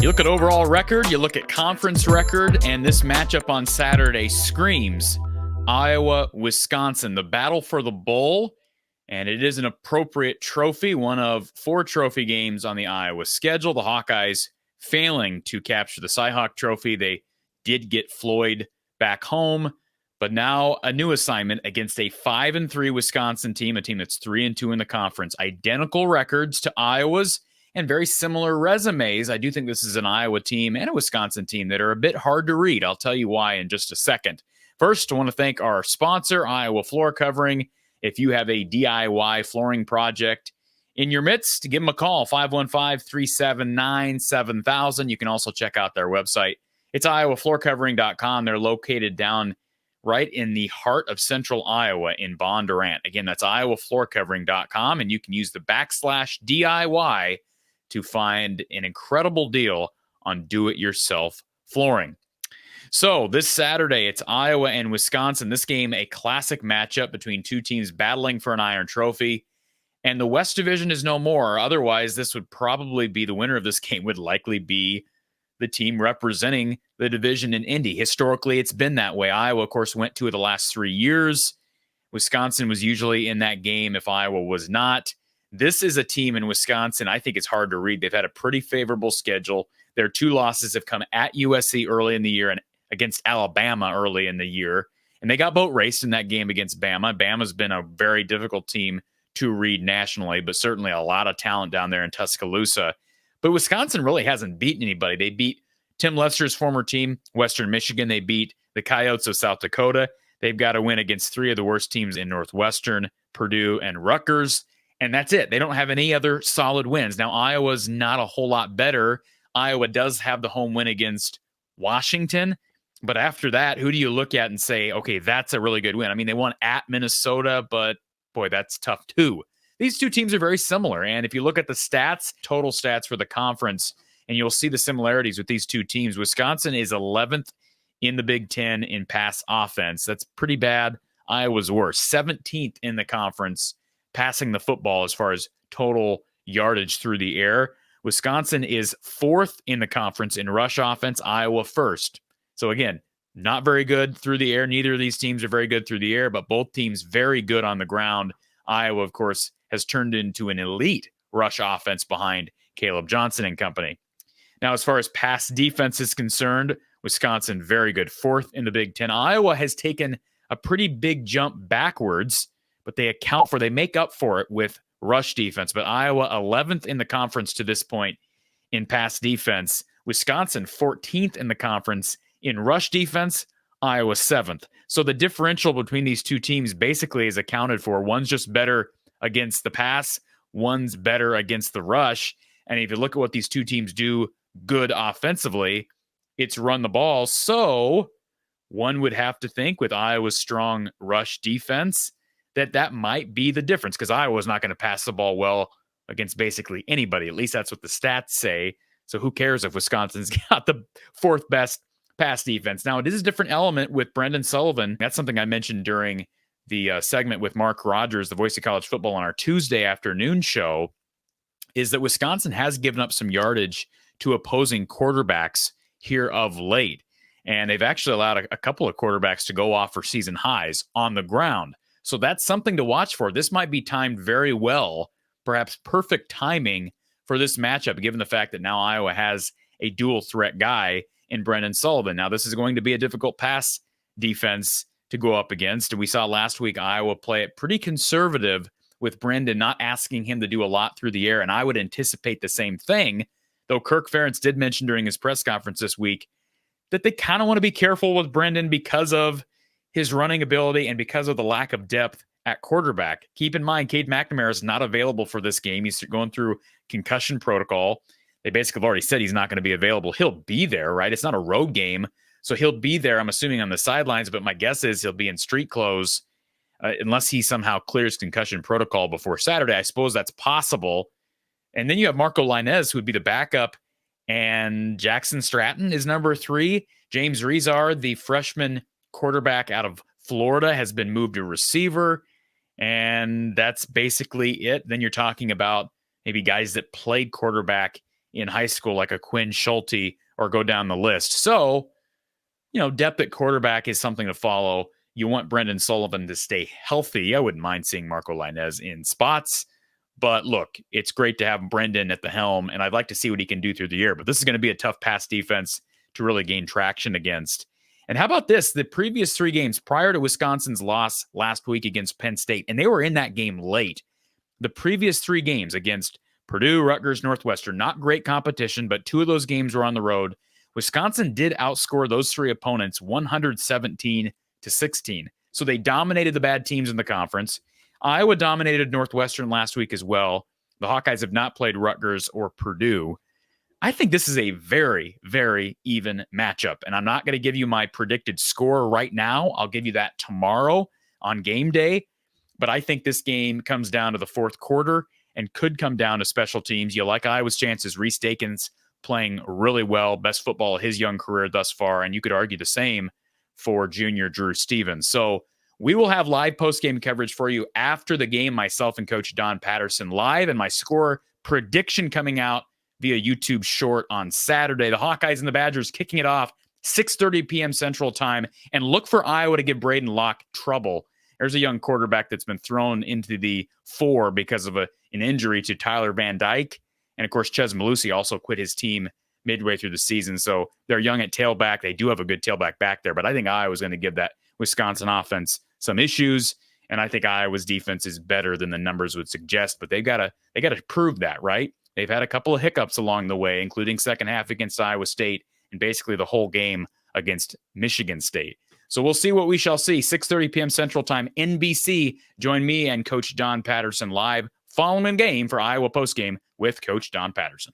You look at overall record, you look at conference record, and this matchup on Saturday screams Iowa, Wisconsin, the battle for the bowl. And it is an appropriate trophy, one of 4 trophy games on the Iowa schedule. The Hawkeyes failing to capture the Cy-Hawk Trophy. They did get Floyd back home, but now a new assignment against a 5-3 Wisconsin team, a team that's 3-2 in the conference. Identical records to Iowa's and very similar resumes. I do think this is an Iowa team and a Wisconsin team that are a bit hard to read. I'll tell you why in just a second. First, I want to thank our sponsor, Iowa Floor Covering. If you have a DIY flooring project in your midst, give them a call, 515-379-7000. You can also check out their website. It's iowafloorcovering.com. They're located down right in the heart of central Iowa in Bondurant. Again, that's iowafloorcovering.com, and you can use the /DIY to find an incredible deal on do-it-yourself flooring. So this Saturday, it's Iowa and Wisconsin. This game, a classic matchup between two teams battling for an Iron Trophy. And the West Division is no more. Otherwise, this would probably be the winner of this game would likely be the team representing the division in Indy. Historically, it's been that way. Iowa, of course, went 2 of the last 3 years. Wisconsin was usually in that game if Iowa was not. This is a team in Wisconsin, I think it's hard to read. They've had a pretty favorable schedule. Their 2 losses have come at USC early in the year and against Alabama early in the year. And they got boat raced in that game against Bama. Bama's been a very difficult team to read nationally, but certainly a lot of talent down there in Tuscaloosa. But Wisconsin really hasn't beaten anybody. They beat Tim Lester's former team, Western Michigan. They beat the Coyotes of South Dakota. They've got to win against 3 of the worst teams in Northwestern, Purdue, and Rutgers. And that's it. They don't have any other solid wins. Now, Iowa's not a whole lot better. Iowa does have the home win against Washington. But after that, who do you look at and say, okay, that's a really good win? I mean, they won at Minnesota, but boy, that's tough too. These two teams are very similar. And if you look at the stats, total stats for the conference, and you'll see the similarities with these two teams. Wisconsin is 11th in the Big Ten in pass offense. That's pretty bad. Iowa's worse. 17th in the conference passing the football as far as total yardage through the air. Wisconsin is 4th in the conference in rush offense. Iowa 1st. So again, not very good through the air. Neither of these teams are very good through the air, but both teams very good on the ground. Iowa, of course, has turned into an elite rush offense behind Caleb Johnson and company. Now, as far as pass defense is concerned, Wisconsin very good, 4th in the Big Ten. Iowa has taken a pretty big jump backwards, but they make up for it with rush defense. But Iowa 11th in the conference to this point in pass defense. Wisconsin 14th in the conference in rush defense. Iowa 7th. So the differential between these two teams basically is accounted for. One's just better against the pass. One's better against the rush. And if you look at what these two teams do good offensively, it's run the ball. So one would have to think with Iowa's strong rush defense that might be the difference, because Iowa's not going to pass the ball well against basically anybody. At least that's what the stats say. So who cares if Wisconsin's got the 4th best pass defense? Now, it is a different element with Brendan Sullivan. That's something I mentioned during the segment with Mark Rogers, the voice of college football, on our Tuesday afternoon show, is that Wisconsin has given up some yardage to opposing quarterbacks here of late. And they've actually allowed a couple of quarterbacks to go off for season highs on the ground. So that's something to watch for. This might be timed very well, perhaps perfect timing for this matchup, given the fact that now Iowa has a dual threat guy in Brendan Sullivan. Now, this is going to be a difficult pass defense to go up against. And we saw last week Iowa play it pretty conservative with Brendan, not asking him to do a lot through the air. And I would anticipate the same thing, though Kirk Ferentz did mention during his press conference this week that they kind of want to be careful with Brendan because of his running ability and because of the lack of depth at quarterback. Keep in mind, Cade McNamara is not available for this game. He's going through concussion protocol. They basically have already said he's not going to be available. He'll be there, right? It's not a road game, so he'll be there, I'm assuming, on the sidelines, but my guess is he'll be in street clothes unless he somehow clears concussion protocol before Saturday. I suppose that's possible. And then you have Marco Lainez, who would be the backup, and Jackson Stratton is number 3. James Rezar, the freshman quarterback out of Florida, has been moved to receiver, and that's basically it. Then you're talking about maybe guys that played quarterback in high school, like a Quinn Schulte, or go down the list. So, depth at quarterback is something to follow. You want Brendan Sullivan to stay healthy. I wouldn't mind seeing Marco Lainez in spots. But look, it's great to have Brendan at the helm, and I'd like to see what he can do through the year. But this is going to be a tough pass defense to really gain traction against. And how about this? The previous 3 games prior to Wisconsin's loss last week against Penn State, and they were in that game late. The previous 3 games against Purdue, Rutgers, Northwestern, not great competition, but 2 of those games were on the road. Wisconsin did outscore those 3 opponents 117-16. So they dominated the bad teams in the conference. Iowa dominated Northwestern last week as well. The Hawkeyes have not played Rutgers or Purdue. I think this is a very, very even matchup, and I'm not going to give you my predicted score right now. I'll give you that tomorrow on game day, but I think this game comes down to the fourth quarter and could come down to special teams. You like Iowa's chances. Reese Dakins playing really well, best football of his young career thus far, and you could argue the same for junior Drew Stevens. So we will have live post-game coverage for you after the game, myself and Coach Don Patterson live, and my score prediction coming out via YouTube short on Saturday. The Hawkeyes and the Badgers kicking it off 6:30 p.m. Central Time, and look for Iowa to give Braden Locke trouble. There's a young quarterback that's been thrown into the 4 because of an injury to Tyler Van Dyke. And, of course, Ches Malusi also quit his team midway through the season. So they're young at tailback. They do have a good tailback back there. But I think Iowa's going to give that Wisconsin offense some issues. And I think Iowa's defense is better than the numbers would suggest. But they got to prove that, right? They've had a couple of hiccups along the way, including second half against Iowa State and basically the whole game against Michigan State. So we'll see what we shall see. 6:30 p.m. Central Time, NBC. Join me and Coach Don Patterson live following the game for Iowa postgame with Coach Don Patterson.